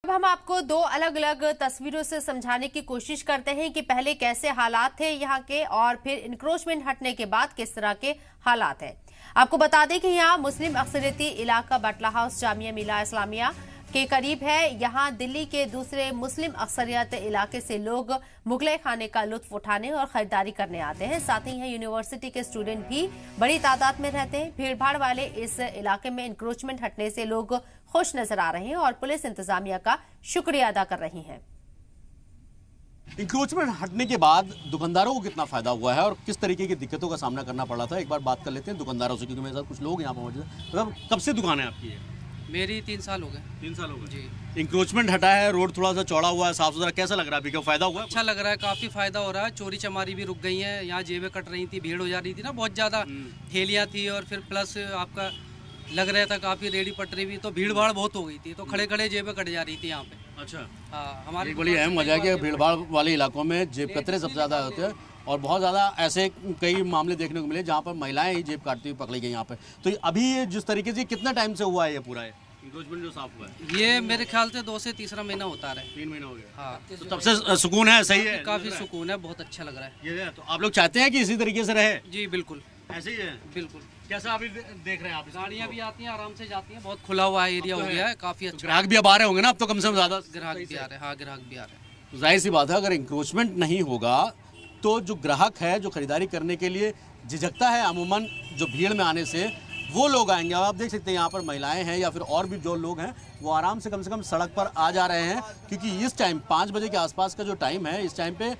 अब हम आपको दो अलग अलग तस्वीरों से समझाने की कोशिश करते हैं कि पहले कैसे हालात थे यहाँ के और फिर इंक्रोचमेंट हटने के बाद किस तरह के हालात हैं। आपको बता दें कि यहाँ मुस्लिम अक्सरियती इलाका बटला हाउस जामिया मिल्ला इस्लामिया के करीब है। यहाँ दिल्ली के दूसरे मुस्लिम अक्सरियत इलाके से लोग मुगलई खाने का लुत्फ उठाने और खरीदारी करने आते हैं। साथ ही यहाँ यूनिवर्सिटी के स्टूडेंट भी बड़ी तादाद में रहते हैं। भीड़भाड़ वाले इस इलाके में इंक्रोचमेंट हटने से लोग खुश नजर आ रहे हैं और पुलिस इंतजामिया का शुक्रिया अदा कर रही है। इंक्रोचमेंट हटने के बाद दुकानदारों को कितना फायदा हुआ है और किस तरीके की दिक्कतों का सामना करना पड़ा था, एक बार बात कर लेते हैं दुकानदारों से, क्योंकि मेरे साथ कुछ लोग यहाँ पर मौजूद हैं। मतलब कब से दुकान है आपकी? मेरी 3 साल हो गए। 3 साल हो गए जी। इंक्रोचमेंट हटा है, रोड थोड़ा सा चौड़ा हुआ है, साफ सुथरा, कैसा लग रहा है? अभी क्या फायदा हुआ है? अच्छा लग रहा है, काफी फायदा हो रहा है। चोरी चमारी भी रुक गई है, यहाँ जेबें कट रही थी, भीड़ हो जा रही थी ना, बहुत ज्यादा ठेलियाँ थी और फिर प्लस आपका लग रहा था काफी रेडी पटरी भी, तो भीड़ भाड़ बहुत हो गई थी, तो खड़े खड़े जेबें कट जा रही थी यहाँ पे। अच्छा हाँ, हमारी बड़ी अहम वजह है कि भीड़ भाड़ वाले इलाकों में जेब कतरे सबसे ज्यादा होते हैं और बहुत ज़्यादा ऐसे कई मामले देखने को मिले जहाँ पर महिलाएं ही जेब काटती हुई पकड़ी गई यहाँ पे। तो अभी ये जिस तरीके से कितना टाइम से हुआ है ये पूरा इंक्रोचमेंट जो साफ हुआ है? ये मेरे ख्याल से 2 से तीसरा महीना होता रहा है। 3 महीना हो गया। हाँ, तो तब से सुकून है? सही है, काफी सुकून है, बहुत अच्छा लग रहा है ये। तो आप लोग चाहते हैं कि इसी तरीके से रहे? जी बिल्कुल, ऐसे ही है। बिल्कुल। कैसा अभी देख रहे हैं आप? गाड़ियाँ भी आती हैं, आराम से जाती हैं, बहुत खुला हुआ एरिया हो गया है, काफी अच्छा। ग्राहक भी अब आ रहे होंगे ना अब तो, कम से कम ज्यादा ग्राहक भी आ रहे हैं। हाँ, ग्राहक भी आ रहे हैं। तो जाहिर सी बात है, अगर इंक्रोचमेंट नहीं होगा तो जो ग्राहक है जो खरीदारी करने के लिए झिझकता है अमूमन जो भीड़ में आने से, वो लोग आएंगे। अब आप देख सकते हैं यहाँ पर महिलाएं हैं या फिर और भी जो लोग हैं वो आराम से कम सड़क पर आ जा रहे हैं, क्योंकि इस टाइम 5 बजे के आसपास का जो टाइम है, इस टाइम पे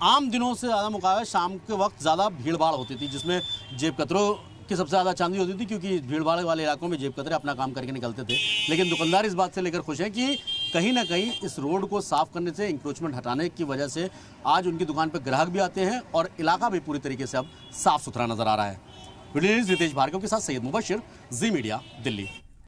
आम दिनों से ज़्यादा मुकाबले शाम के वक्त ज़्यादा भीड़ भाड़ होती थी, जिसमें जेब कतरों की सबसे ज़्यादा चांदी होती थी, क्योंकि भीड़ भाड़ वाले इलाकों में जेब कतरे अपना काम करके निकलते थे। लेकिन दुकानदार इस बात से लेकर खुश हैं कि कहीं ना कहीं इस रोड को साफ करने से, इंक्रोचमेंट हटाने की वजह से आज उनकी दुकान पर ग्राहक भी आते हैं और इलाका भी पूरी तरीके से अब साफ सुथरा नजर आ रहा है। वीडियो रितेश भार्गव के साथ सैयद मुबशिर, जी मीडिया, दिल्ली।